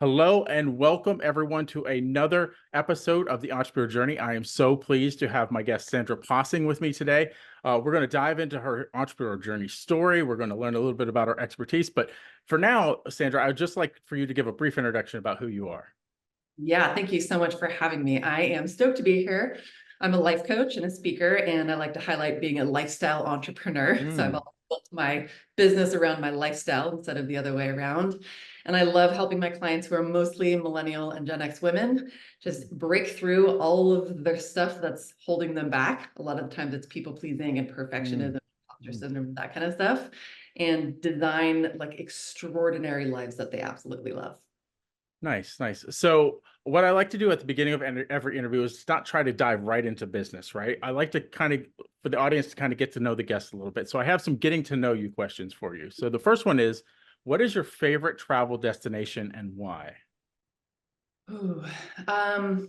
Hello and welcome everyone to another episode of the Entrepreneur Journey. I am so pleased to have my guest Sandra Possing with me today. We're going to dive into her entrepreneur journey story. We're going to learn a little bit about her expertise. But for now, Sandra, I would just like for you to give a brief introduction about who you are. Yeah, thank you so much for having me. I am stoked to be here. I'm a life coach and a speaker, and I like to highlight being a lifestyle entrepreneur. So I've Mm, built my business around my lifestyle instead of the other way around. And I love helping my clients who are mostly millennial and Gen X women just break through all of their stuff that's holding them back. A lot of times it's people pleasing and mm, perfectionism, imposter mm. syndrome, that kind of stuff, and design like extraordinary lives that they absolutely love. Nice, nice. So what I like to do at the beginning of every interview is not try to dive right into business, right? I like to kind of, for the audience to kind of get to know the guest a little bit. So I have some getting to know you questions for you. So the first one is, what is your favorite travel destination and why? Ooh, um,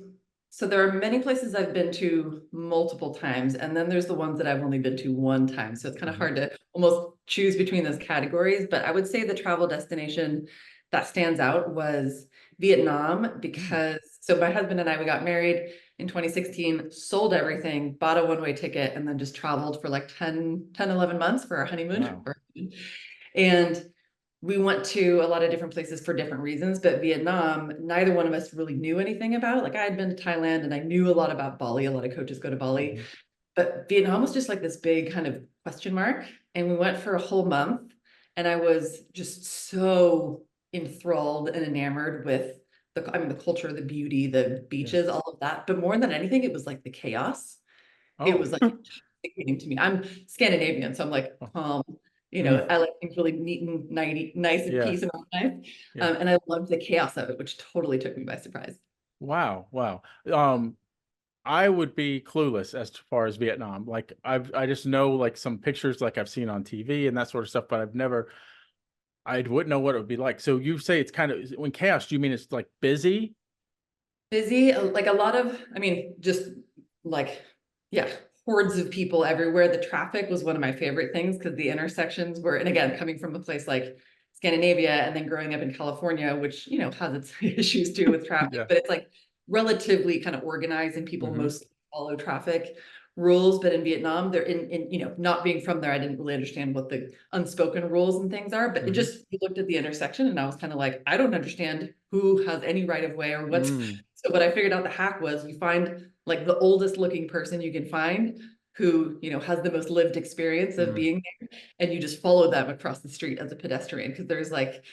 so there are many places I've been to multiple times, and then there's the ones that I've only been to one time. So it's kind of Mhm. hard to almost choose between those categories. But I would say the travel destination that stands out was Vietnam Mm, because so my husband and I, we got married in 2016, sold everything, bought a one-way ticket, and then just traveled for like 11 months for our honeymoon. wow. And we went to a lot of different places for different reasons, but Vietnam, neither one of us really knew anything about. Like I had been to Thailand and I knew a lot about Bali. A lot of coaches go to Bali, Mhm. but Vietnam was just like this big kind of question mark. And we went for a whole month, and I was just so enthralled and enamored with the culture, the beauty, the Yeah. beaches, all of that. But more than anything, it was like the chaos. It Oh. was like intoxicating to me. I'm Scandinavian, so I'm like Oh. calm. Mm, I like things really neat and nice and yeah. peace and organized. Yeah. And I loved the chaos of it, which totally took me by surprise. Wow. Wow. Um, I would be clueless as far as Vietnam. Like I just know like some pictures like I've seen on TV and that sort of stuff, but I wouldn't know what it would be like. So you say it's kind of when chaos, do you mean it's like busy? Busy, like a lot of, I mean, just like, yeah, hordes of people everywhere. The traffic was one of my favorite things because the intersections were, and again, coming from a place like Scandinavia and then growing up in California, which, has its issues too with traffic, Yeah. but it's like relatively kind of organized and people Hmm. mostly follow traffic rules. But in Vietnam, they're not being from there, I didn't really understand what the unspoken rules and things are, but it Hmm. just, you looked at the intersection and I was kind of like, I don't understand who has any right of way or what's Mm, so what I figured out the hack was you find like the oldest looking person you can find who, has the most lived experience of mm, being there, and you just follow them across the street as a pedestrian because there's like,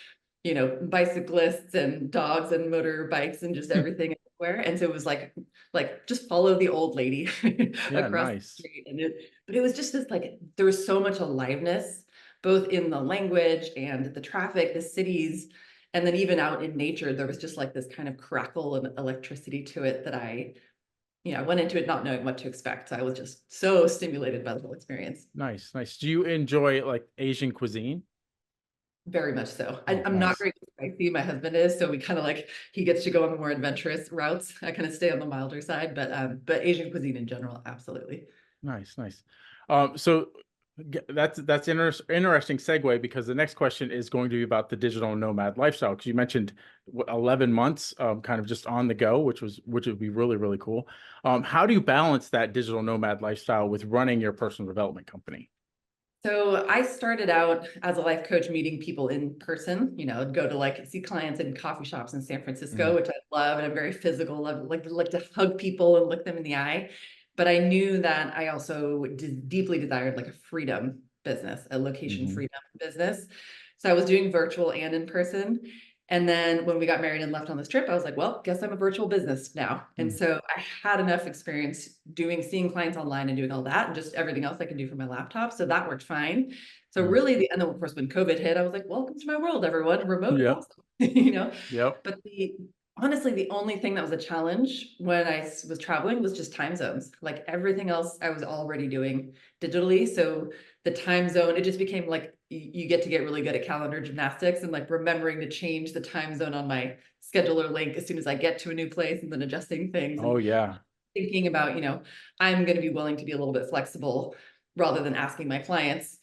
bicyclists and dogs and motorbikes and just everything everywhere. And so it was like just follow the old lady yeah, across the nice. street. But it was just this like there was so much aliveness, both in the language and the traffic, the cities, and then even out in nature, there was just like this kind of crackle and electricity to it that I went into it not knowing what to expect. So I was just so stimulated by the whole experience. Nice, nice. Do you enjoy like Asian cuisine? Very much so. Oh, I'm not nice. great with spicy. My husband is, so we kind of like he gets to go on the more adventurous routes. I kind of stay on the milder side, but Asian cuisine in general, absolutely. Nice, nice. So that's interesting segue because the next question is going to be about the digital nomad lifestyle. Because you mentioned 11 months, kind of just on the go, which would be really really cool. How do you balance that digital nomad lifestyle with running your personal development company? So I started out as a life coach meeting people in person, I'd go to like see clients in coffee shops in San Francisco, Mhm. which I love, and I'm very physical, love like to hug people and look them in the eye. But I knew that I also deeply desired like a freedom business, a location Mhm. freedom business. So I was doing virtual and in person. And then when we got married and left on this trip, I was like, well, guess I'm a virtual business now. And Mm. so I had enough experience seeing clients online and doing all that and just everything else I can do from my laptop. So that worked fine. So Mm. really and then of course when COVID hit, I was like, welcome to my world, everyone. Remote is Yep. awesome. Yep. But honestly, the only thing that was a challenge when I was traveling was just time zones. Like everything else I was already doing digitally. So the time zone, it just became like you get to get really good at calendar gymnastics and like remembering to change the time zone on my scheduler link as soon as I get to a new place and then adjusting things Oh and yeah. thinking about, I'm going to be willing to be a little bit flexible rather than asking my clients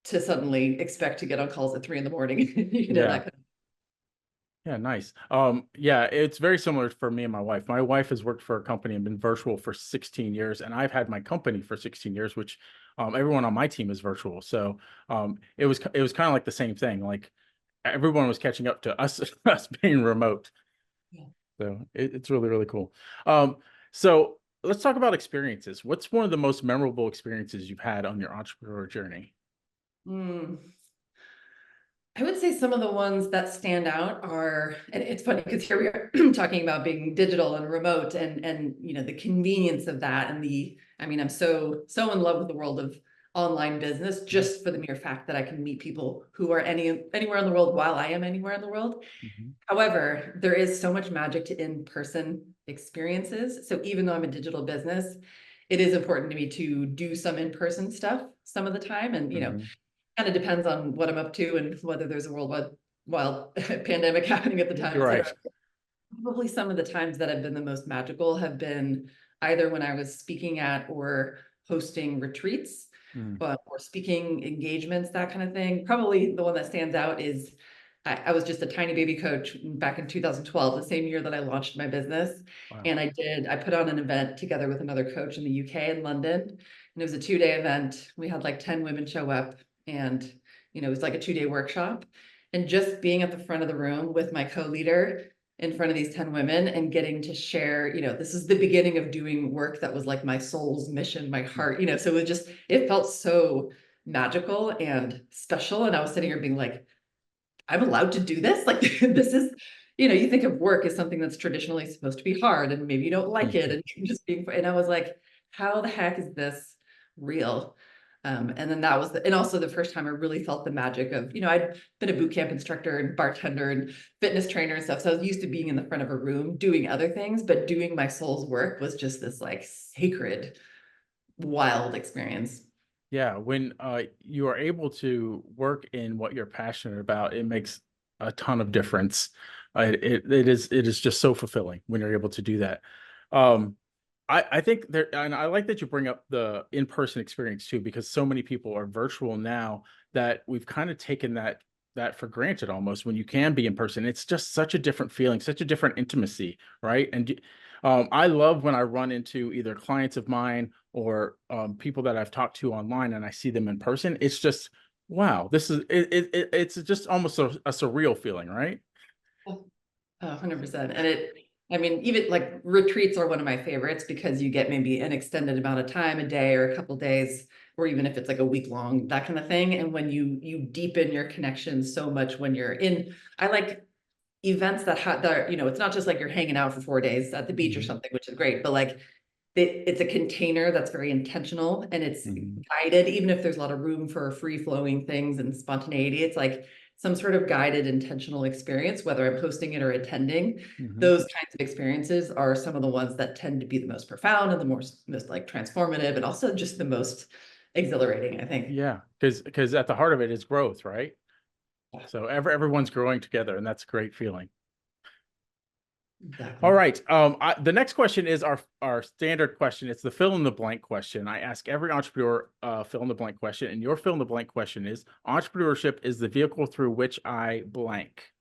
to suddenly expect to get on calls at 3 in the morning, Yeah. that kind of. Yeah, nice. Yeah, it's very similar for me and my wife. My wife has worked for a company and been virtual for 16 years, and I've had my company for 16 years, which everyone on my team is virtual. So it was kind of like the same thing. Like everyone was catching up to us us being remote. Yeah. So it's really, really cool. So let's talk about experiences. What's one of the most memorable experiences you've had on your entrepreneur journey? Mm. I would say some of the ones that stand out are, and it's funny because here we are talking about being digital and remote and you know the convenience of that and I mean I'm so in love with the world of online business just for the mere fact that I can meet people who are anywhere in the world while I am anywhere in the world. Mhm. However, there is so much magic to in-person experiences. So even though I'm a digital business, it is important to me to do some in-person stuff some of the time. And, you know, Mhm. kind of depends on what I'm up to and whether there's a worldwide wild pandemic happening at the time, You're et right. cetera. Probably some of the times that have been the most magical have been either when I was speaking at or hosting retreats, Mm. or speaking engagements, that kind of thing. Probably the one that stands out is I was just a tiny baby coach back in 2012, the same year that I launched my business. Wow. And I put on an event together with another coach in the UK in London. And it was a 2-day event. We had like 10 women show up and, you know, it was like a 2-day workshop. And just being at the front of the room with my co-leader in front of these 10 women and getting to share, you know, this is the beginning of doing work that was like my soul's mission, my heart, you know, so it felt so magical and special. And I was sitting here being like, I'm allowed to do this. Like this is, you know, you think of work as something that's traditionally supposed to be hard and maybe you don't like it. And you're just being, and I was like, how the heck is this real? And then that was, and also the first time I really felt the magic of, you know, I'd been a boot camp instructor and bartender and fitness trainer and stuff. So I was used to being in the front of a room doing other things, but doing my soul's work was just this like sacred, wild experience. Yeah, when you are able to work in what you're passionate about, it makes a ton of difference. It is just so fulfilling when you're able to do that. Um, I think there, and I like that you bring up the in-person experience too, because so many people are virtual now that we've kind of taken that for granted almost when you can be in person. It's just such a different feeling, such a different intimacy, right? And I love when I run into either clients of mine or people that I've talked to online and I see them in person. It's just, wow, it's just almost a surreal feeling, right? 100%. And I mean, even like retreats are one of my favorites because you get maybe an extended amount of time, a day or a couple days, or even if it's like a week long, that kind of thing. And when you deepen your connection so much when you're in, I like events that, you know, it's not just like you're hanging out for 4 days at the beach or Mhm. something, which is great, but like it's a container that's very intentional and it's Mhm. guided, even if there's a lot of room for free flowing things and spontaneity. It's like some sort of guided intentional experience, whether I'm hosting it or attending. Mhm. Those kinds of experiences are some of the ones that tend to be the most profound and the most like transformative and also just the most exhilarating, I think. Yeah, because at the heart of it is growth, right? Yeah, So everyone's growing together, and that's a great feeling. All exactly. right. The next question is our standard question. It's the fill in the blank question. I ask every entrepreneur fill in the blank question, and your fill in the blank question is: entrepreneurship is the vehicle through which I blank.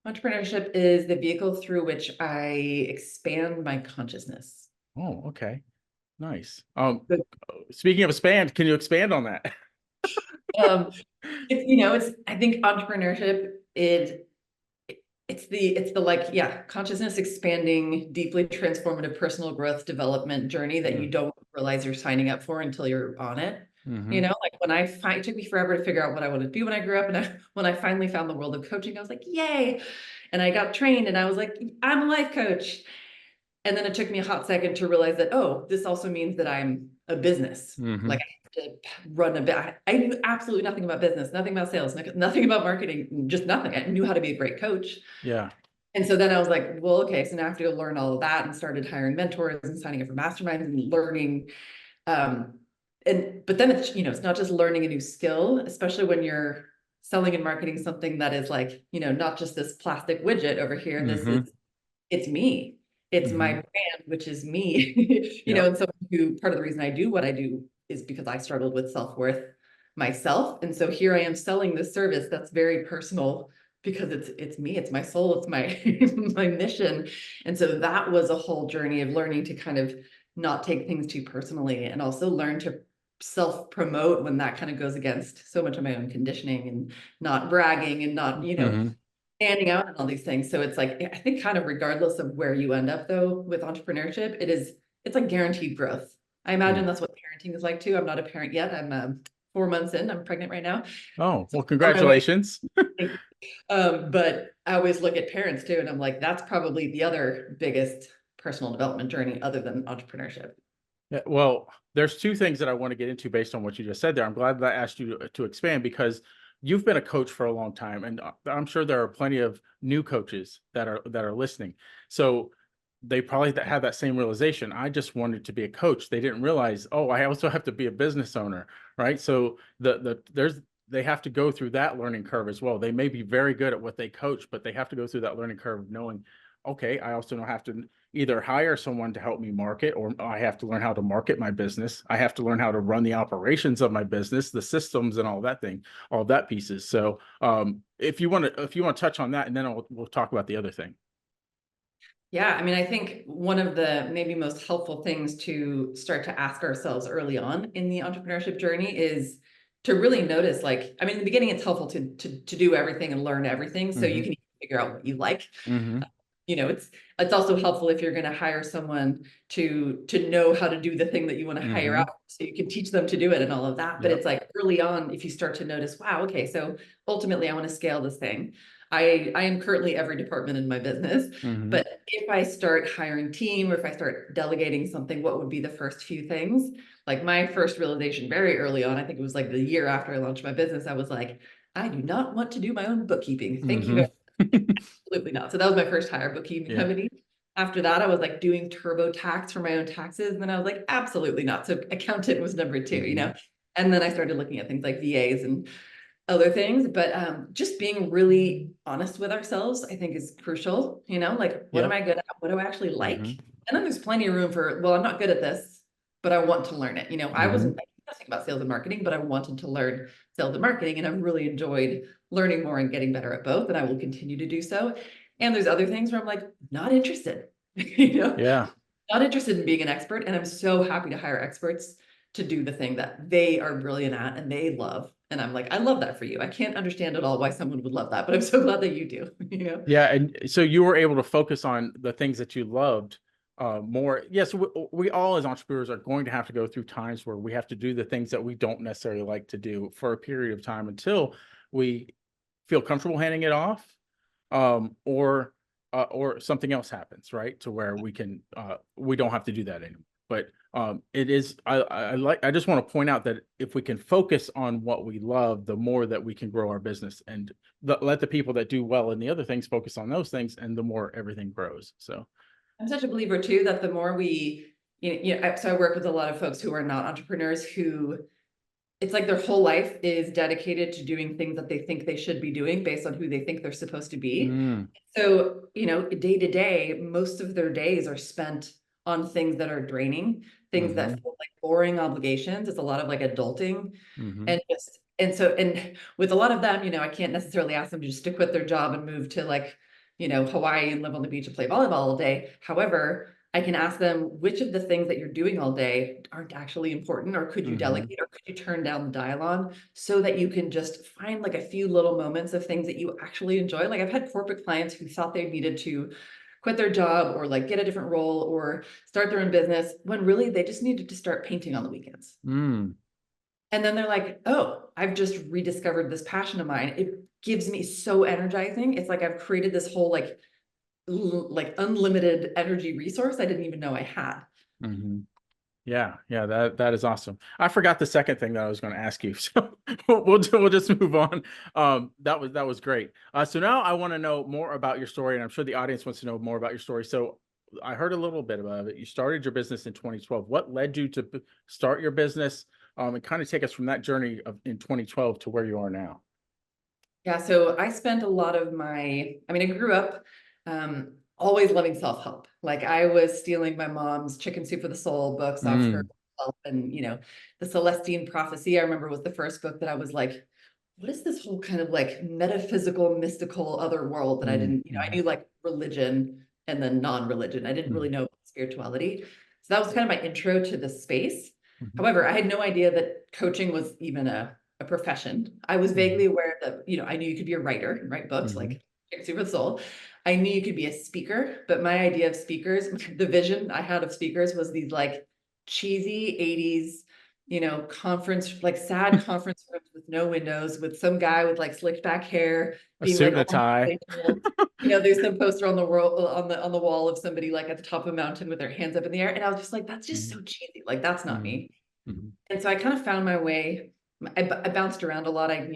Entrepreneurship is the vehicle through which I expand my consciousness. Oh, okay, nice. Good. Speaking of expand, can you expand on that? Um, you know, I think entrepreneurship is it's the like, yeah, consciousness expanding, deeply transformative personal growth development journey that you don't realize you're signing up for until you're on it. You Mm-hmm. know, like when it took me forever to figure out what I wanted to be when I grew up. And when I finally found the world of coaching, I was like, yay. And I got trained and I was like, I'm a life coach. And then it took me a hot second to realize that, oh, this also means that I'm a business. Mm-hmm. Like I have to run a bit. I knew absolutely nothing about business, nothing about sales, nothing about marketing, just nothing. I knew how to be a great coach. Yeah. And so then I was like, well, okay, so now I have to go learn all of that and started hiring mentors and signing up for masterminds and learning. Um, but then it's, you know, it's not just learning a new skill, especially when you're selling and marketing something that is like, you know, not just this plastic widget over here. Mm-hmm. It's me. It's my Mm-hmm. brand, which is me. You know, Yep. and so part of the reason I do what I do is because I struggled with self-worth myself. And so here I am selling this service that's very personal because it's me, it's my soul, it's my my mission. And so that was a whole journey of learning to kind of not take things too personally, and also learn to self-promote when that kind of goes against so much of my own conditioning, and not bragging and not, Mhm. standing out and all these things. So it's like, I think kind of regardless of where you end up though with entrepreneurship, it's like guaranteed growth. I imagine Mm. that's what parenting is like too. I'm not a parent yet. I'm 4 months in, I'm pregnant right now. Oh, well, On my way. congratulations. But I always look at parents too, and I'm like, that's probably the other biggest personal development journey other than entrepreneurship. Yeah, well, there's two things that I want to get into based on what you just said there. I'm glad that I asked you to expand because you've been a coach for a long time, and I'm sure there are plenty of new coaches that are listening. So they probably have that same realization. I just wanted to be a coach. They didn't realize, oh, I also have to be a business owner, right? So they have to go through that learning curve as well. They may be very good at what they coach, but they have to go through that learning curve of knowing, okay, I also have to either hire someone to help me market, or I have to learn how to market my business. I have to learn how to run the operations of my business, the systems and all of that pieces. So if you want to touch on that, and then we'll talk about the other thing. Yeah, I mean, I think one of the maybe most helpful things to start to ask ourselves early on in the entrepreneurship journey is to really notice, like, I mean, in the beginning, it's helpful to do everything and learn everything so you Mm-hmm. can figure out what you like. Mm-hmm. It's also helpful if you're going to hire someone to know how to do the thing that you want to hire Mm-hmm. out, so you can teach them to do it and all of that. But Yep. it's like early on, if you start to notice, wow, okay, so ultimately I want to scale this thing. I am currently every department in my business, Mm-hmm. but if I start hiring team, or if I start delegating something, what would be the first few things? Like my first realization very early on, I think it was like the year after I launched my business, I was like, I do not want to do my own bookkeeping. Thank you. Mm-hmm. Absolutely not. So that was my first hire, bookkeeping Yeah. company. After that, I was like doing TurboTax for my own taxes. And then I was like, absolutely not. So accountant was number two. Mm-hmm. And then I started looking at things like VAs and other things. But just being really honest with ourselves, I think, is crucial. Like, what am Yep. I good at? What do I actually like? Mm-hmm. And then there's plenty of room for, well, I'm not good at this, but I want to learn it. I Mm-hmm. wasn't nothing about sales and marketing, but I wanted to learn sales and marketing. And I've really enjoyed learning more and getting better at both. And I will continue to do so. And there's other things where I'm like, not interested, Yeah. not interested in being an expert. And I'm so happy to hire experts to do the thing that they are brilliant at and they love. And I'm like, I love that for you. I can't understand at all why someone would love that, but I'm so glad that you do. Yeah, and so you were able to focus on the things that you loved more. Yes, we all as entrepreneurs are going to have to go through times where we have to do the things that we don't necessarily like to do for a period of time until we feel comfortable handing it off, or something else happens, right? To where we don't have to do that anymore. But it is I just want to point out that if we can focus on what we love, the more that we can grow our business, and let the people that do well in the other things focus on those things, and the more everything grows. So I'm such a believer too that the more so I work with a lot of folks who are not entrepreneurs, who it's like their whole life is dedicated to doing things that they think they should be doing based on who they think they're supposed to be. mm, So, day to day, most of their days are spent on things that are draining, things that mm-hmm, feel like boring obligations. It's a lot of like adulting. mm-hmm, And with a lot of them, I can't necessarily ask them just to quit their job and move to like, Hawaii and live on the beach and play volleyball all day. However, I can ask them which of the things that you're doing all day aren't actually important, or could you mm-hmm, delegate, or could you turn down the dial on, so that you can just find like a few little moments of things that you actually enjoy. Like I've had corporate clients who thought they needed to quit their job or like get a different role or start their own business, when really they just needed to start painting on the weekends. mm. And then they're like, oh, I've just rediscovered this passion of mine. It gives me so energizing. It's like I've created this whole like unlimited energy resource I didn't even know I had. Mm-hmm. Yeah, yeah, that is awesome. I forgot the second thing that I was going to ask you, so we'll just move on. That was great. So now I want to know more about your story, and I'm sure the audience wants to know more about your story. So I heard a little bit about it. You started your business in 2012. What led you to start your business? And kind of take us from that journey in 2012 to where you are now. Yeah, so I spent a lot of I grew up always loving self-help. Like I was stealing my mom's Chicken Soup for the Soul books off her Mm, shelf, and the Celestine Prophecy, I remember, was the first book that I was like what is this whole kind of like metaphysical, mystical other world that I Mm, didn't, I knew like religion and then non-religion. I didn't really mm, know spirituality. So that was kind of my intro to the space. mhm, However, I had no idea that coaching was even a profession. I was mhm, vaguely aware that, I knew you could be a writer and write books, mhm. like Super the Soul. I knew you could be a speaker, but my idea of speakers, the vision I had of speakers was these like cheesy 80s, conference, like sad conference rooms with no windows, with some guy with like slicked back hair A being suit like and a all tie. motivational. There's some poster on the world on the wall of somebody like at the top of a mountain with their hands up in the air. And I was just like, that's just Mhm, so cheesy. Like, that's not mhm, me. mhm, And so I kind of found my way. I bounced around a lot. I,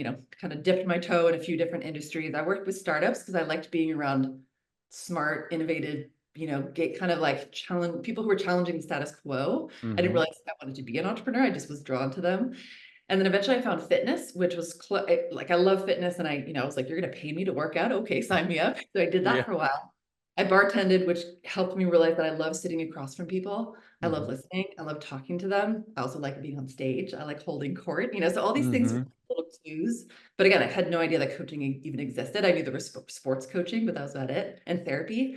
kind of dipped my toe in a few different industries. I worked with startups because I liked being around smart, innovative, get kind of like challenge people who were challenging the status quo. I didn't mhm, realize I wanted to be an entrepreneur. I just was drawn to them. And then eventually I found fitness, which was like, I love fitness. And I was like, you're going to pay me to work out? Okay, sign me up. So I did that yeah. for a while. I bartended, which helped me realize that I love sitting across from people. I love Mhm, listening. I love talking to them. I also like being on stage. I like holding court, so all these things were mhm, little cues. But again, I had no idea that coaching even existed. I knew there was sports coaching, but that was about it, and therapy.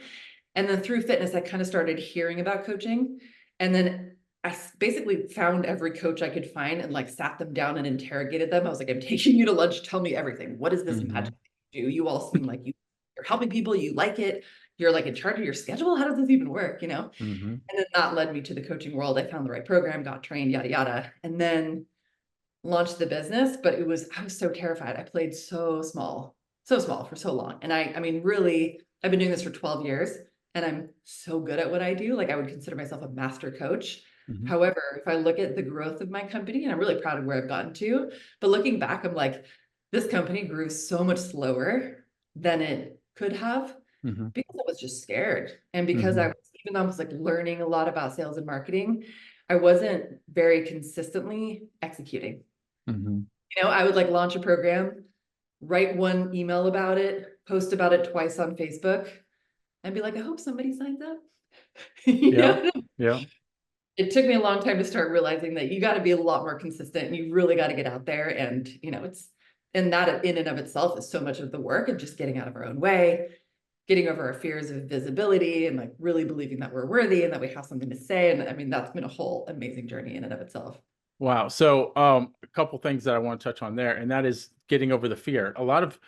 And then through fitness, I kind of started hearing about coaching. And then I basically found every coach I could find and like sat them down and interrogated them. I was like, I'm taking you to lunch. Tell me everything. What is this magic mhm, thing you do? You all seem like you're helping people. You like it. You're like in charge of your schedule. How does this even work? mhm, And then that led me to the coaching world. I found the right program, got trained, yada, yada. And then launched the business, but I was so terrified. I played so small for so long. And I mean, really, I've been doing this for 12 years and I'm so good at what I do. Like I would consider myself a master coach. mhm, However, if I look at the growth of my company, and I'm really proud of where I've gotten to, but looking back, I'm like, this company grew so much slower than it could have mhm, because I was just scared. And because mhm, even though I was like learning a lot about sales and marketing, I wasn't very consistently executing. mhm. I would like launch a program, write one email about it, post about it twice on Facebook, and be like, I hope somebody signs up. you Yeah, know? yeah. It took me a long time to start realizing that you got to be a lot more consistent and you really got to get out there. And, and that in and of itself is so much of the work of just getting out of our own way, getting over our fears of visibility and like really believing that we're worthy and that we have something to say. And I mean, that's been a whole amazing journey in and of itself. Wow. So, a couple things that I want to touch on there, and that is getting over the fear. A lot of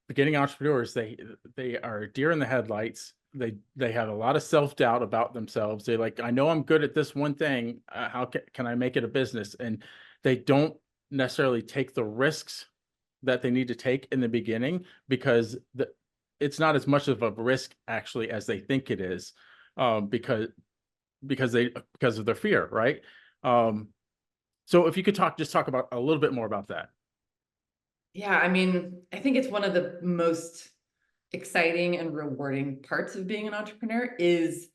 beginning entrepreneurs, they are deer in the headlights. They have a lot of self-doubt about themselves. They're like, I know I'm good at this one thing. How can I make it a business? And they don't necessarily take the risks that they need to take in the beginning because it's not as much of a risk actually as they think it is, because of their fear, right? Um, so if you could just talk about a little bit more about that. Yeah, I mean, I think it's one of the most exciting and rewarding parts of being an entrepreneur is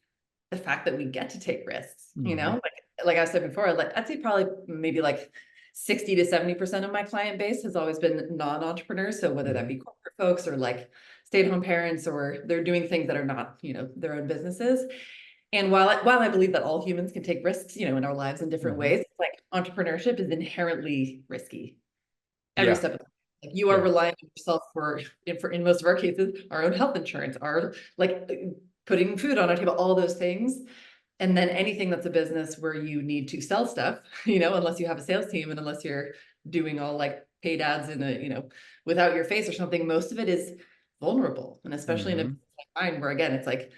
the fact that we get to take risks, Mhm, like I said before, like I'd say probably maybe like 60 to 70% of my client base has always been non-entrepreneurs. So whether that mhm, be corporate folks or like stay-at-home parents, or they're doing things that are not, their own businesses. And while I believe that all humans can take risks, in our lives in different mhm. ways, like entrepreneurship is inherently risky every Yeah, step of the way. Like you are yeah. relying on yourself for in most of our cases, our own health insurance, our like putting food on our table, all those things. And then anything that's a business where you need to sell stuff, unless you have a sales team and unless you're doing all like paid ads in without your face or something, most of it is vulnerable. And especially in a Mhm, business like mine, where again, it's like,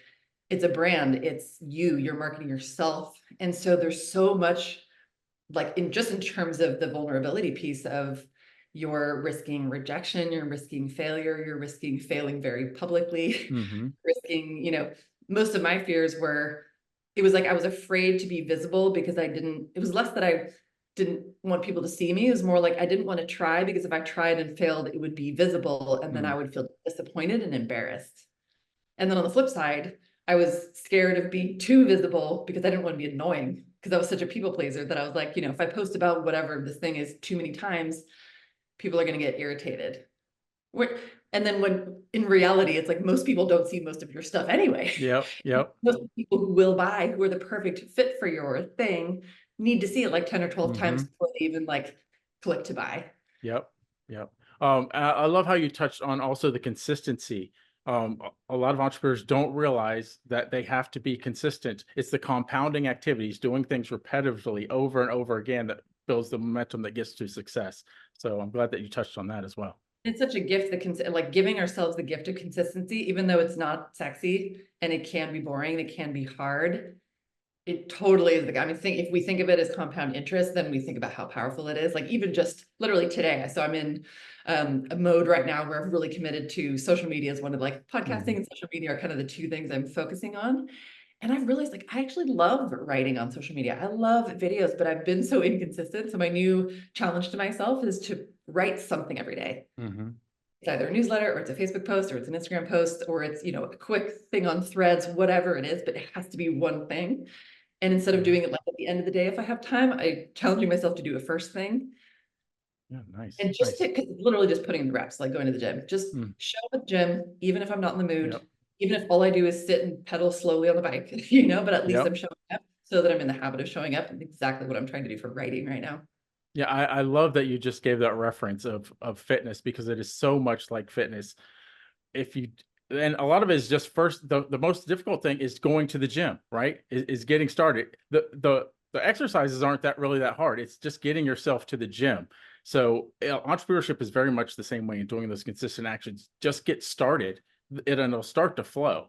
it's a brand, it's you're marketing yourself. And so there's so much like in terms of the vulnerability piece of you're risking rejection, you're risking failure, you're risking failing very publicly, mhm, risking, most of my fears were, it was like I was afraid to be visible because it was less that I didn't want people to see me. It was more like I didn't want to try because if I tried and failed, it would be visible and then I mm, would feel disappointed and embarrassed. And then on the flip side, I was scared of being too visible because I didn't want to be annoying because I was such a people pleaser that I was like, if I post about whatever this thing is too many times, people are going to get irritated. And then when in reality, it's like most people don't see most of your stuff anyway. yep, yep, Most people who will buy, who are the perfect fit for your thing, need to see it like 10 or 12 times mhm, before they even like click to buy. yep, yep. I love how you touched on also the consistency. A lot of entrepreneurs don't realize that they have to be consistent. It's the compounding activities, doing things repetitively over and over again that builds the momentum that gets to success. So I'm glad that you touched on that as well. It's such a gift that like giving ourselves the gift of consistency, even though it's not sexy and it can be boring, it can be hard. It totally is. I mean, if we think of it as compound interest, then we think about how powerful it is. Like even just literally today. So I'm in a mode right now where I'm really committed to social media as one of like podcasting and social media are kind of the two things I'm focusing on. And I've realized like I actually love writing on social media. I love videos, but I've been so inconsistent. So my new challenge to myself is to write something every day. It's either a newsletter or it's a Facebook post or it's an Instagram post or it's, you know, a quick thing on Threads, whatever it is, but it has to be one thing. And instead of doing it like at the end of the day, if I have time, I challenge myself to do a first thing. Yeah, nice. And just to, cause literally just putting in the reps, like going to the gym, just show up at the gym, even if I'm not in the mood, Yep. even if all I do is sit and pedal slowly on the bike, you know, but at least Yep. I'm showing up so that I'm in the habit of showing up, and exactly what I'm trying to do for writing right now. Yeah, I love that you just gave that reference of fitness because it is so much like fitness. If you and a lot of it is just first the most difficult thing is going to the gym, right? Is getting started. The exercises aren't that really that hard. It's just getting yourself to the gym. So entrepreneurship is very much the same way in doing those consistent actions. Just get started, and it'll start to flow.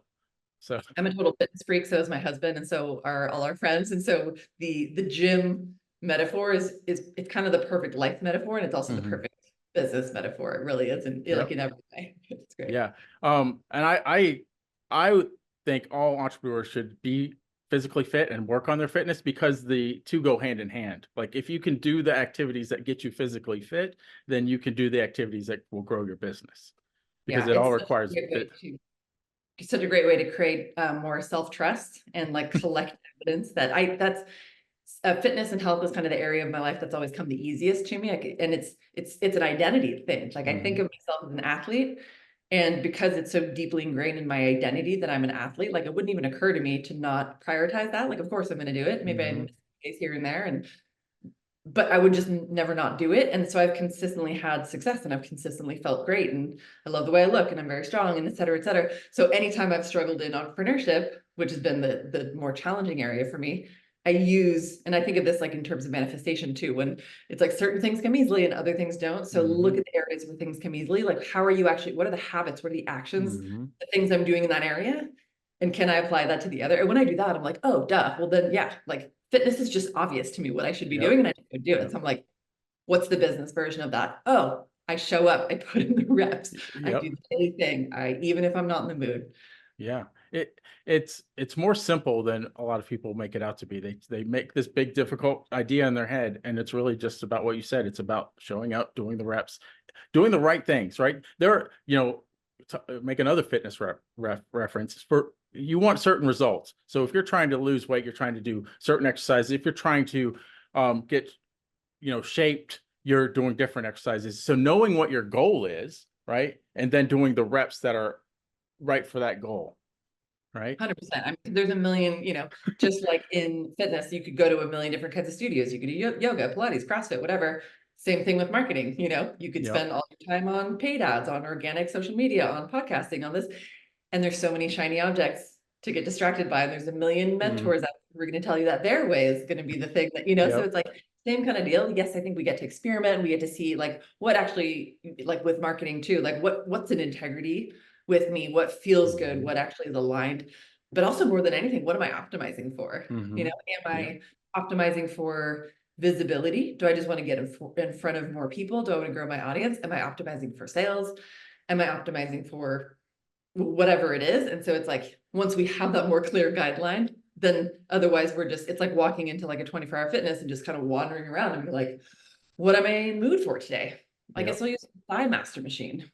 So I'm a total fitness freak, so is my husband, and so are all our friends. And so the gym metaphor is it's kind of the perfect life metaphor, and it's also the perfect business metaphor. It really is, and like in every way. It's great. Yeah. And I would think all entrepreneurs should be physically fit and work on their fitness because the two go hand in hand. Like if you can do the activities that get you physically fit, then you can do the activities that will grow your business because Yeah, it all it's requires such a great way to create more self-trust and like collect evidence that that's fitness and health is kind of the area of my life that's always come the easiest to me. And it's an identity thing. Like I think of myself as an athlete, and because it's so deeply ingrained in my identity that I'm an athlete, like it wouldn't even occur to me to not prioritize that. Like, of course I'm going to do it. Maybe I miss days here and there, but I would just never not do it. And so I've consistently had success and I've consistently felt great. And I love the way I look and I'm very strong and et cetera, et cetera. So anytime I've struggled in entrepreneurship, which has been the more challenging area for me, I use, and I think of this like in terms of manifestation too, when it's like certain things come easily and other things don't. So look at the areas where things come easily. Like how are you actually, what are the habits? What are the actions, the things I'm doing in that area? And can I apply that to the other? And when I do that, I'm like, oh, duh. Well then, yeah, like fitness is just obvious to me what I should be doing, and I just go do it. So I'm like, what's the business version of that? Oh, I show up, I put in the reps, I do the daily thing, even if I'm not in the mood. Yeah, it's more simple than a lot of people make it out to be. They make this big difficult idea in their head, and it's really just about what you said. It's about showing up, doing the reps, doing the right things. Right there, you know, make another fitness reference for you want certain results. So if you're trying to lose weight, you're trying to do certain exercises. If you're trying to get shaped, you're doing different exercises. So knowing what your goal is, right, and then doing the reps that are right for that goal, right? 100%. I mean, there's a million, just like in fitness, you could go to a million different kinds of studios. You could do yoga, Pilates, CrossFit, whatever. Same thing with marketing. You could spend all your time on paid ads, on organic social media, on podcasting, on this. And there's so many shiny objects to get distracted by. And there's a million mentors out there who are going to tell you that their way is going to be the thing that, so it's like same kind of deal. Yes, I think we get to experiment. We get to see like what actually, like with marketing too, like what's an integrity with me, what feels good, what actually is aligned, but also more than anything, what am I optimizing for? Am I optimizing for visibility? Do I just want to get in front of more people? Do I want to grow my audience? Am I optimizing for sales? Am I optimizing for whatever it is? And so it's like, once we have that more clear guideline, then otherwise it's like walking into like a 24-hour fitness and just kind of wandering around and be like, what am I in mood for today? I guess I'll use a thigh master machine.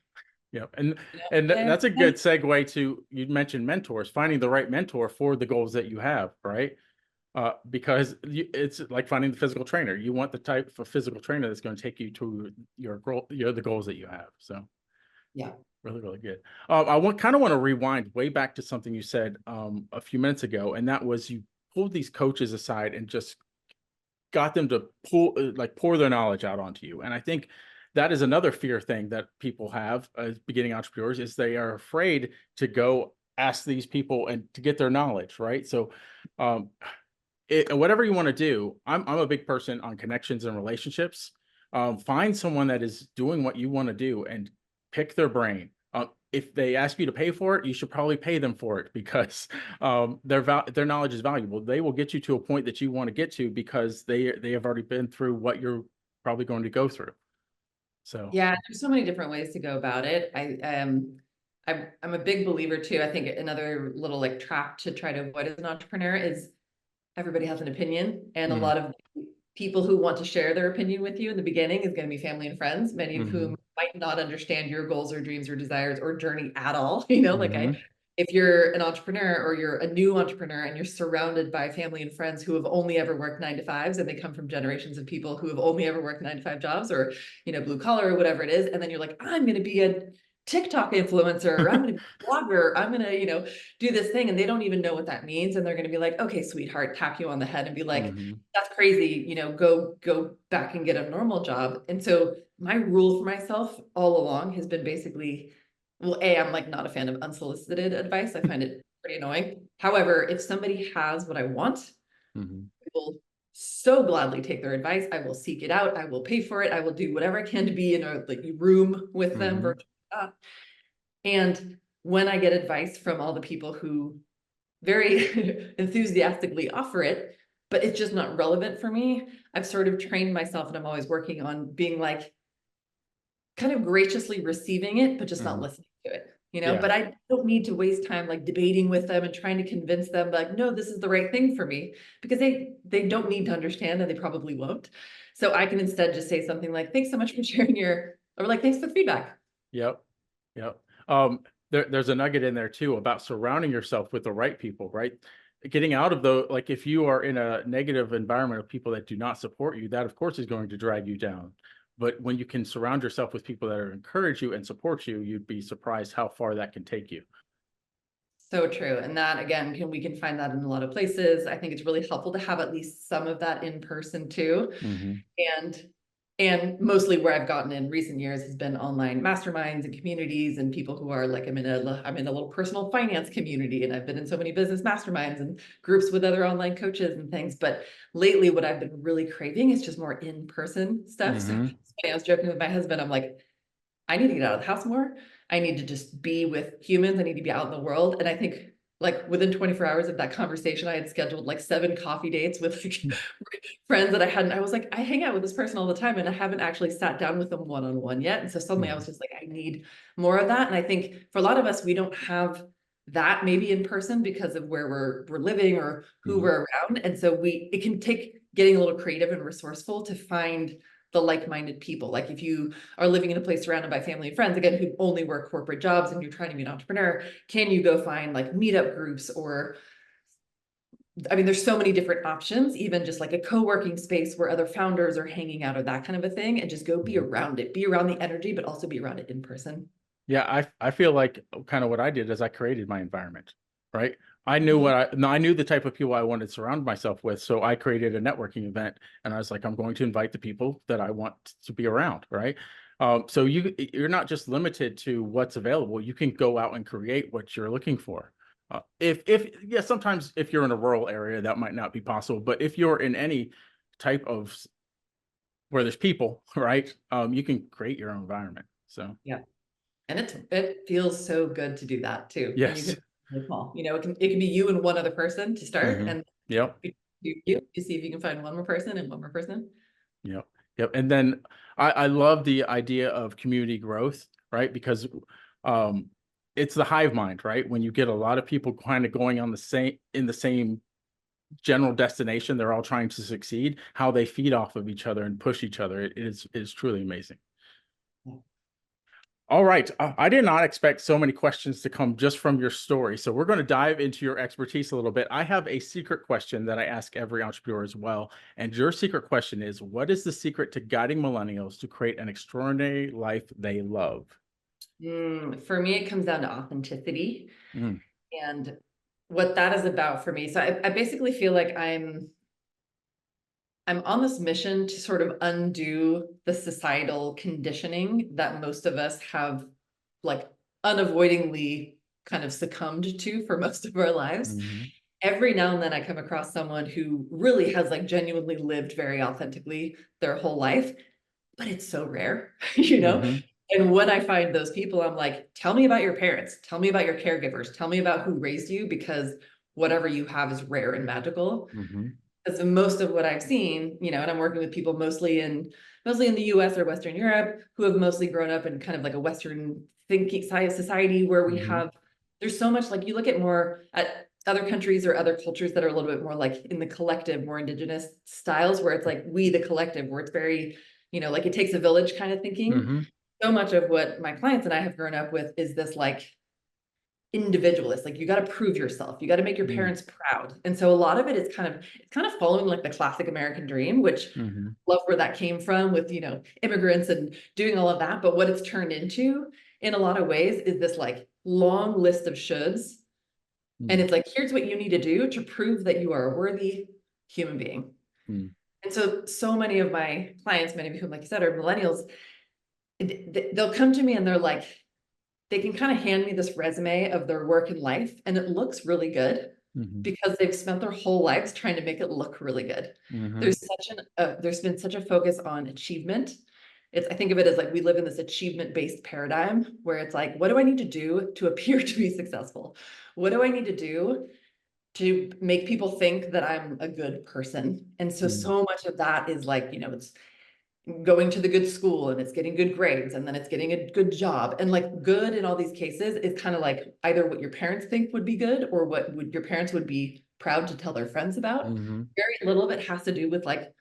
Yeah, and that's a good segue to, you mentioned mentors, finding the right mentor for the goals that you have, right? Because it's like finding the physical trainer. You want the type of physical trainer that's going to take you to the goals that you have. So yeah, really, really good. I kind of want to rewind way back to something you said a few minutes ago, and that was you pulled these coaches aside and just got them to pour their knowledge out onto you. And I think that is another fear thing that people have as beginning entrepreneurs, is they are afraid to go ask these people and to get their knowledge, right? So, um, whatever you want to do, I'm a big person on connections and relationships. Find someone that is doing what you want to do and pick their brain. If they ask you to pay for it, you should probably pay them for it, because their knowledge is valuable. They will get you to a point that you want to get to, because they have already been through what you're probably going to go through. So, Yeah, there's so many different ways to go about it. I'm a big believer too. I think another little like trap to try to avoid as an entrepreneur is everybody has an opinion, and a mm, lot of people who want to share their opinion with you in the beginning is going to be family and friends, many of whom mhm, might not understand your goals or dreams or desires or journey at all. You know, like mhm, if you're an entrepreneur or you're a new entrepreneur and you're surrounded by family and friends who have only ever worked 9 to 5s, and they come from generations of people who have only ever worked 9 to 5 jobs, or, you know, blue collar or whatever it is. And then you're like, I'm going to be a TikTok influencer, or I'm going to be a blogger, I'm going to, you know, do this thing. And they don't even know what that means. And they're going to be like, okay, sweetheart, tap you on the head and be like, mhm, that's crazy, you know, go back and get a normal job. And so my rule for myself all along has been basically, well, I'm like not a fan of unsolicited advice. I find it pretty annoying. However, if somebody has what I want, mhm, I will so gladly take their advice. I will seek it out. I will pay for it. I will do whatever I can to be in a like room with them. mhm, And when I get advice from all the people who very enthusiastically offer it, but it's just not relevant for me, I've sort of trained myself, and I'm always working on being like kind of graciously receiving it, but just not mhm. listening to it, you know? Yeah. But I don't need to waste time like debating with them and trying to convince them like, no, this is the right thing for me, because they don't need to understand, and they probably won't. So I can instead just say something like, thanks so much for sharing your, or like, thanks for the feedback. Yep. Yep. There's a nugget in there too about surrounding yourself with the right people, right? Getting out of the, like, if you are in a negative environment of people that do not support you, that of course is going to drag you down. But when you can surround yourself with people that are encourage you and support you, you'd be surprised how far that can take you. So true. And that again, we can find that in a lot of places. I think it's really helpful to have at least some of that in person too. Hmm. And and mostly where I've gotten in recent years has been online masterminds and communities, and people who are like, I'm in a little personal finance community, and I've been in so many business masterminds and groups with other online coaches and things. But lately what I've been really craving is just more in-person stuff. So Hmm. I was joking with my husband, I'm like, I need to get out of the house more. I need to just be with humans. I need to be out in the world. And I think like within 24 hours of that conversation, I had scheduled like 7 coffee dates with like friends that I hadn't. I was like, I hang out with this person all the time, and I haven't actually sat down with them one-on-one yet. And so suddenly I was just like, I need more of that. And I think for a lot of us, we don't have that maybe in person because of where we're living or who Hmm. we're around. And so it can take getting a little creative and resourceful to find the like-minded people. Like if you are living in a place surrounded by family and friends, again, who only work corporate jobs, and you're trying to be an entrepreneur, can you go find like meetup groups? Or I mean, there's so many different options, even just like a co-working space where other founders are hanging out, or that kind of a thing, and just go be around it, be around the energy, but also be around it in person. Yeah, I feel like kind of what I did is I created my environment, right? Mhm. I knew the type of people I wanted to surround myself with, so I created a networking event, and I was like, I'm going to invite the people that I want to be around, right? So you're not just limited to what's available. You can go out and create what you're looking for. If yeah, sometimes if you're in a rural area, that might not be possible, but if you're in any type of where there's people, right? You can create your own environment. So Yeah. And it feels so good to do that too. When you yes. can really small, you know, it can be you and one other person to start, Hmm. and Yep. you see if you can find one more person and one more person. Yep. Yep. And then I love the idea of community growth, right? Because um, it's the hive mind, right? When you get a lot of people kind of going on the same general destination, they're all trying to succeed, how they feed off of each other and push each other. It is truly amazing. All right. I did not expect so many questions to come just from your story. So we're going to dive into your expertise a little bit. I have a secret question that I ask every entrepreneur as well. And your secret question is, what is the secret to guiding millennials to create an extraordinary life they love? For me, it comes down to authenticity, Mm, and what that is about for me. So I basically feel like I'm on this mission to sort of undo the societal conditioning that most of us have like unavoidably kind of succumbed to for most of our lives. Mhm. Every now and then I come across someone who really has like genuinely lived very authentically their whole life, but it's so rare, you know? Mhm. And when I find those people, I'm like, tell me about your parents, tell me about your caregivers, tell me about who raised you, because whatever you have is rare and magical. Mhm. Because most of what I've seen, you know, and I'm working with people mostly in the US or Western Europe, who have mostly grown up in kind of like a Western thinking society where we Mhm. have, there's so much, like you look at more at other countries or other cultures that are a little bit more like in the collective, more indigenous styles, where it's like we the collective, where it's very, you know, like it takes a village kind of thinking. Mhm. So much of what my clients and I have grown up with is this like individualist, like you got to prove yourself, you got to make your Mm. parents proud. And so a lot of it is it's kind of following like the classic American dream, which Mhm. love where that came from with, you know, immigrants and doing all of that. But what it's turned into in a lot of ways is this like long list of shoulds. And Mm. it's like, here's what you need to do to prove that you are a worthy human being. Mm. And so, so many of my clients, many of whom, like you said, are millennials, they'll come to me and they're like, they can kind of hand me this resume of their work and life, and it looks really good Mhm. because they've spent their whole lives trying to make it look really good. Mhm. There's been such a focus on achievement. I think of it as like we live in this achievement-based paradigm where it's like, what do I need to do to appear to be successful? What do I need to do to make people think that I'm a good person? And so, Mm. so much of that is like, you know, it's going to the good school and it's getting good grades and then it's getting a good job. And like good in all these cases is kind of like either what your parents think would be good or what would your parents would be proud to tell their friends about. Mhm. Very little of it has to do with like,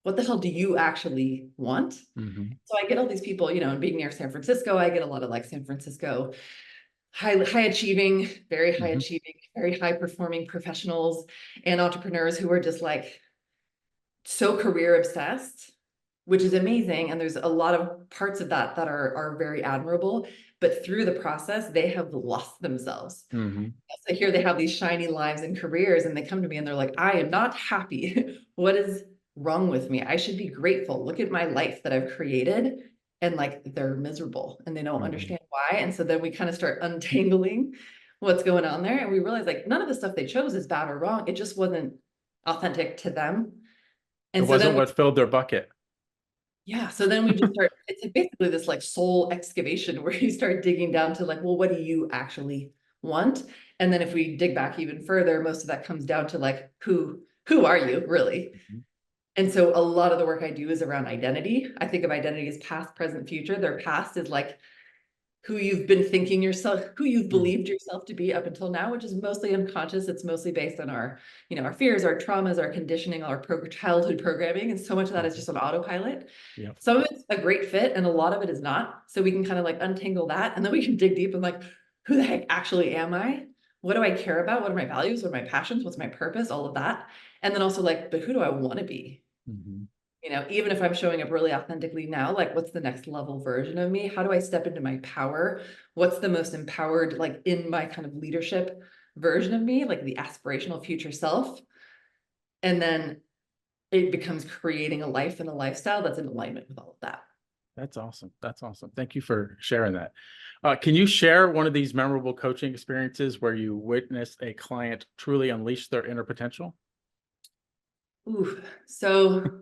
what the hell do you actually want? Mhm. So I get all these people, you know, and being near San Francisco, I get a lot of like San Francisco high achieving, Mhm. very high performing professionals and entrepreneurs who are just like so career obsessed, which is amazing. And there's a lot of parts of that that are very admirable. But through the process, they have lost themselves. Mhm. So here they have these shiny lives and careers, and they come to me and they're like, I am not happy. What is wrong with me? I should be grateful. Look at my life that I've created. And like they're miserable and they don't Mhm. understand why. And so then we kind of start untangling what's going on there. And we realize like none of the stuff they chose is bad or wrong. It just wasn't authentic to them. It And so wasn't then what filled their bucket. yeah, so then we just start, it's basically this like soul excavation where you start digging down to like, well, what do you actually want? And then if we dig back even further, most of that comes down to like, who are you really? Mhm. And so a lot of the work I do is around identity. I think of identity as past, present, future. Their past is like who you've been thinking yourself, who you've Mhm. believed yourself to be up until now, which is mostly unconscious. It's mostly based on our, you know, our fears, our traumas, our conditioning, our childhood programming. And so much of that is Mhm. just on autopilot. Yep. Some of it's a great fit and a lot of it is not. So we can kind of like untangle that and then we can dig deep and like, who the heck actually am I? What do I care about? What are my values? What are my passions? What's my purpose? All of that. And then also like, but who do I want to be? Mhm. You know, even if I'm showing up really authentically now, like what's the next level version of me? How do I step into my power? What's the most empowered, like in my kind of leadership version of me, like the aspirational future self? And then it becomes creating a life and a lifestyle that's in alignment with all of that. That's awesome. That's awesome. Thank you for sharing that. Can you share one of these memorable coaching experiences where you witnessed a client truly unleash their inner potential? Ooh, so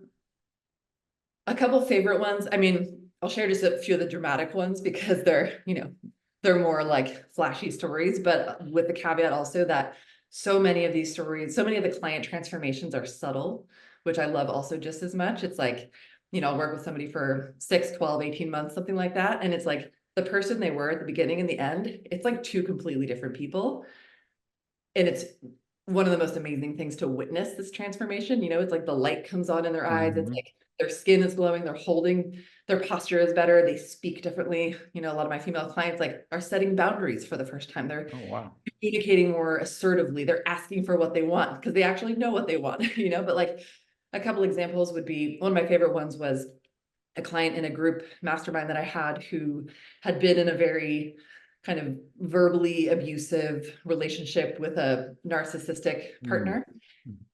a couple favorite ones. I mean, I'll share just a few of the dramatic ones because they're, you know, they're more like flashy stories, but with the caveat also that so many of these stories, so many of the client transformations are subtle, which I love also just as much. It's like, you know, I'll work with somebody for 6, 12, 18 months, something like that. And it's like the person they were at the beginning and the end, it's like two completely different people. And it's one of the most amazing things to witness this transformation. You know, it's like the light comes on in their eyes. It's Mhm. like their skin is glowing, they're holding, their posture is better, they speak differently. You know, a lot of my female clients like are setting boundaries for the first time. They're Oh, wow. communicating more assertively. They're asking for what they want because they actually know what they want, you know, but like a couple examples would be one of my favorite ones was a client in a group mastermind that I had who had been in a very kind of verbally abusive relationship with a narcissistic Mm. partner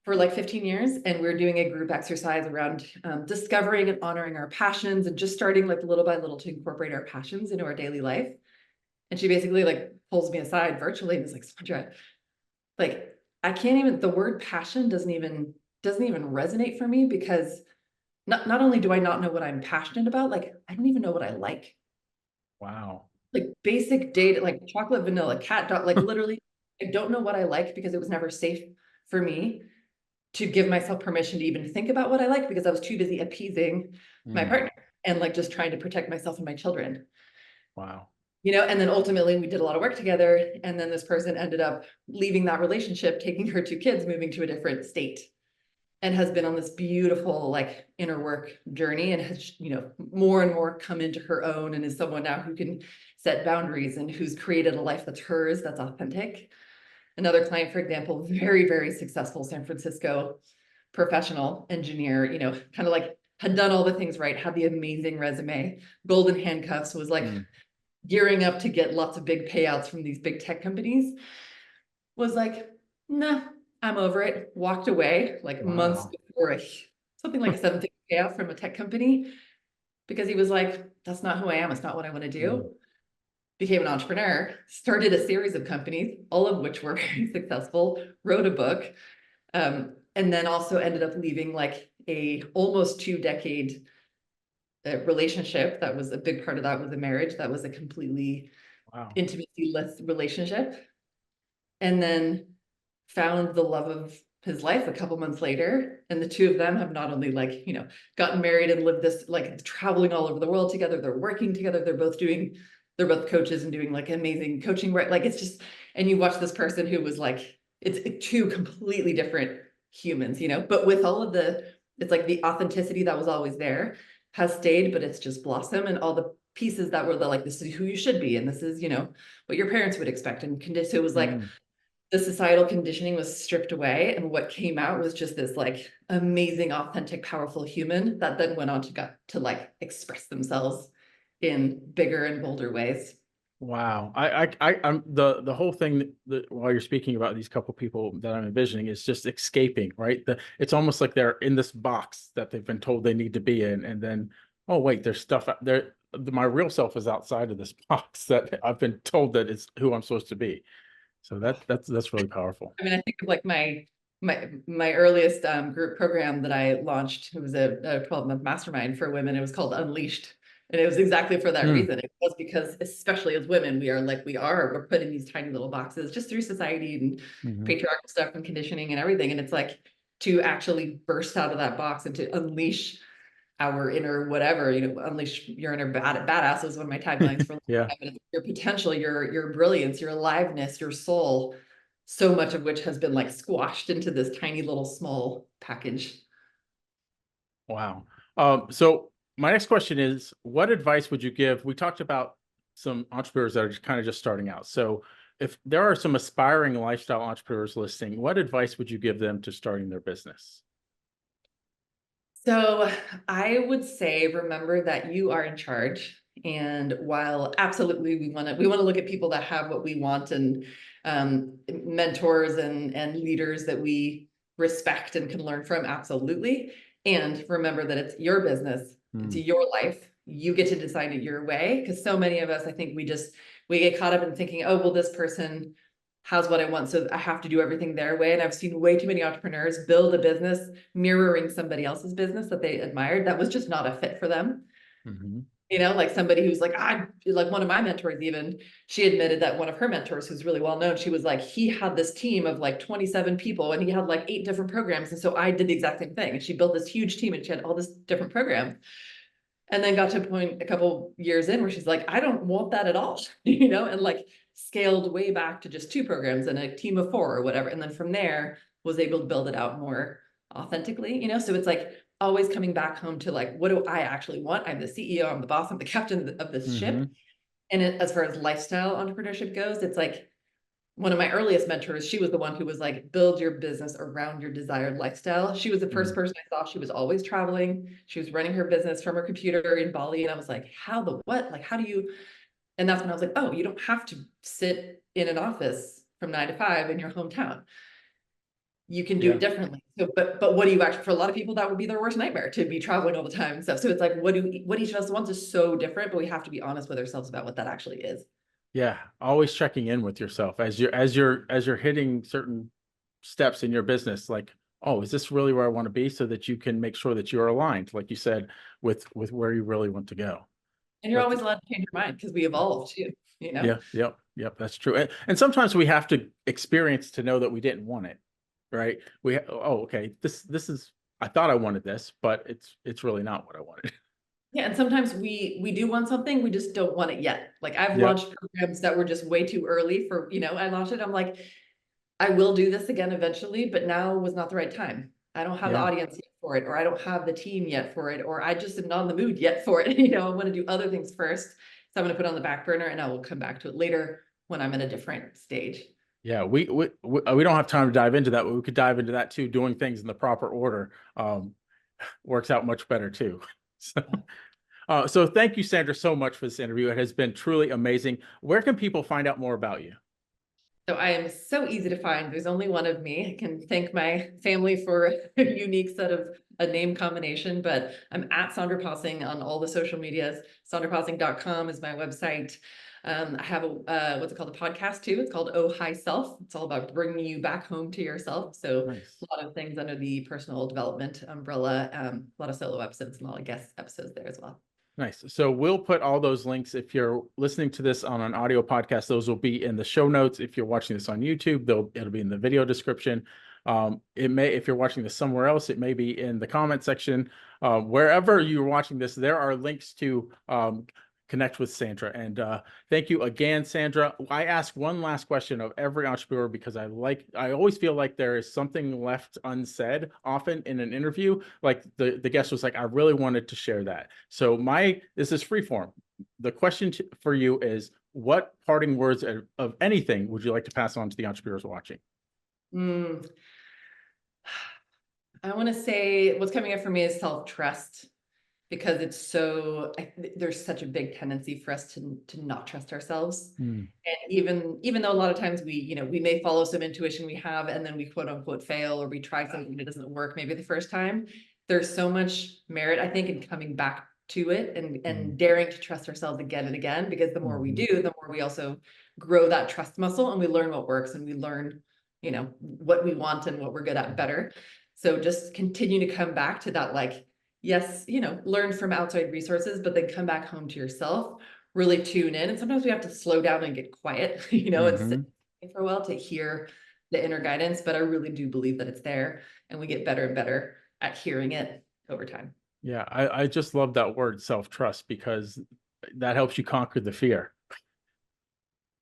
for like 15 years. And we're doing a group exercise around discovering and honoring our passions and just starting like little by little to incorporate our passions into our daily life. And she basically like pulls me aside virtually and is like, Sandra, like, I can't even, the word passion doesn't even resonate for me, because not only do I not know what I'm passionate about, like, I don't even know what I like. Wow. Like basic data, like chocolate, vanilla, cat, dog, like literally, I don't know what I like because it was never safe for me to give myself permission to even think about what I like, because I was too busy appeasing my Mm. partner and like just trying to protect myself and my children. Wow. And then ultimately we did a lot of work together. And then this person ended up leaving that relationship, taking her two kids, moving to a different state, and has been on this beautiful like inner work journey, and has, more and more come into her own, and is someone now who can set boundaries and who's created a life that's hers, that's authentic. Another client, for example, very, very successful San Francisco professional engineer, kind of like had done all the things right, had the amazing resume, golden handcuffs, was like Mm. gearing up to get lots of big payouts from these big tech companies, was like, nah, I'm over it, walked away like months Wow. before something like a seven-figure payout from a tech company, because he was like, that's not who I am, it's not what I want to Mm. do. Became an entrepreneur, started a series of companies, all of which were very successful, wrote a book, and then also ended up leaving like a almost 2-decade relationship. That was a big part of that, was a marriage that was a completely Wow. intimacy-less relationship, and then found the love of his life a couple months later. And the two of them have not only like, gotten married and lived this, like traveling all over the world together, they're working together, they're both coaches and doing like amazing coaching, right? Like it's just, and you watch this person who was like, it's two completely different humans, but with all of it's like the authenticity that was always there has stayed, but it's just blossomed, and all the pieces that were like, this is who you should be, and this is, what your parents would expect. And so it was like, Mm. the societal conditioning was stripped away, and what came out was just this like amazing, authentic, powerful human that then went on to got to like express themselves in bigger and bolder ways. Wow. I'm the whole thing that while you're speaking about these couple people that I'm envisioning is just escaping, right? It's almost like they're in this box that they've been told they need to be in, and then, oh wait, there's stuff out there. My real self is outside of this box that I've been told that is who I'm supposed to be. So that's really powerful. I mean, I think of like my earliest group program that I launched. It was a 12-month mastermind for women. It was called Unleashed. And it was exactly for that Mm. reason. It was because, especially as women, we're put in these tiny little boxes just through society and Hmm. patriarchal stuff and conditioning and everything. And it's like to actually burst out of that box and to unleash our inner whatever, unleash your inner badass was one of my taglines for a long Yeah. time. And it's your potential, your brilliance, your aliveness, your soul, so much of which has been like squashed into this tiny little small package. Wow. So my next question is, what advice would you give? We talked about some entrepreneurs that are kind of just starting out. So if there are some aspiring lifestyle entrepreneurs listening, what advice would you give them to starting their business? So I would say, remember that you are in charge. And while absolutely we want to look at people that have what we want, and mentors and leaders that we respect and can learn from, absolutely. And remember that it's your business, it's Mm. your life. You get to decide it your way. Because so many of us, I think we get caught up in thinking, oh, well, this person has what I want, so I have to do everything their way. And I've seen way too many entrepreneurs build a business mirroring somebody else's business that they admired, that was just not a fit for them. Hmm. Like somebody who's like, like one of my mentors, even, she admitted that one of her mentors, who's really well known, she was like, he had this team of like 27 people and he had like 8 different programs. And so I did the exact same thing. And she built this huge team and she had all this different programs. And then got to a point a couple years in where she's like, I don't want that at all, and like scaled way back to just 2 programs and a team of 4 or whatever. And then from there was able to build it out more authentically, so it's like always coming back home to like, what do I actually want? I'm the CEO, I'm the boss, I'm the captain of this ship. Hmm. And as far as lifestyle entrepreneurship goes, it's like one of my earliest mentors, she was the one who was like, build your business around your desired lifestyle. She was the first person I saw. She was always traveling. She was running her business from her computer in Bali. And I was like, how the what? Like, how do you? And that's when I was like, oh, you don't have to sit in an office from 9 to 5 in your hometown. You can do Yeah. it differently. So, but what do you actually, for a lot of people, that would be their worst nightmare, to be traveling all the time and stuff. So it's like, what each of us wants is so different, but we have to be honest with ourselves about what that actually is. Yeah. Always checking in with yourself as you're hitting certain steps in your business, like, oh, is this really where I want to be? So that you can make sure that you're aligned, like you said, with where you really want to go. And you're That's always allowed to change your mind because we evolve too, you know? yeah, yep, that's true. And sometimes we have to experience to know that we didn't want it, right? Oh, okay, this is, I thought I wanted this, but it's really not what I wanted. Yeah, and sometimes we do want something, we just don't want it yet. Like I've Yep, launched programs that were just way too early for, I launched it, I'm like, I will do this again eventually, but now was not the right time. I don't have the yeah, audience yet for it, or I don't have the team yet for it, or I just am not in the mood yet for it. I want to do other things first. So I'm going to put it on the back burner and I will come back to it later when I'm in a different stage. yeah. We don't have time to dive into that, but we could dive into that too. Doing things in the proper order works out much better too. So, so thank you, Sandra, so much for this interview. It has been truly amazing. Where can people find out more about you? So I am so easy to find. There's only one of me. I can thank my family for a unique set of a name combination, but I'm at Sandra Possing on all the social medias. SandraPossing.com is my website. I have a what's it called, a podcast too. It's called Oh Hi Self. It's all about bringing you back home to yourself. So Nice. a lot of things under the personal development umbrella. A lot of solo episodes and a lot of guest episodes there as well. Nice. So we'll put all those links. If you're listening to this on an audio podcast, those will be in the show notes. If you're watching this on YouTube, it'll be in the video description. If you're watching this somewhere else, it may be in the comment section. Wherever you're watching this, there are links to connect with Sandra. And thank you again, Sandra. I ask one last question of every entrepreneur because I always feel like there is something left unsaid often in an interview. Like the guest was like, I really wanted to share that. So this is free form. The question for you is, what parting words of anything would you like to pass on to the entrepreneurs watching? I want to say what's coming up for me is self-trust, because there's such a big tendency for us to not trust ourselves. Mm. And even though a lot of times we may follow some intuition we have, and then we quote unquote fail, or we try something that doesn't work maybe the first time, there's so much merit, I think, in coming back to it and daring to trust ourselves again and again, because the more we do, the more we also grow that trust muscle, and we learn what works, and we learn, what we want and what we're good at better. So just continue to come back to that, like, yes, learn from outside resources, but then come back home to yourself, really tune in. And sometimes we have to slow down and get quiet, and sit for a while to hear the inner guidance. But I really do believe that it's there, and we get better and better at hearing it over time. Yeah, I just love that word, self-trust, because that helps you conquer the fear.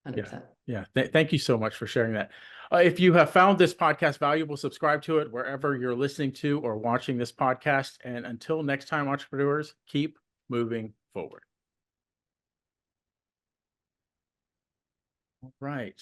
100%. Yeah. Thank you so much for sharing that. If you have found this podcast valuable, subscribe to it wherever you're listening to or watching this podcast. And until next time, entrepreneurs, keep moving forward. All right.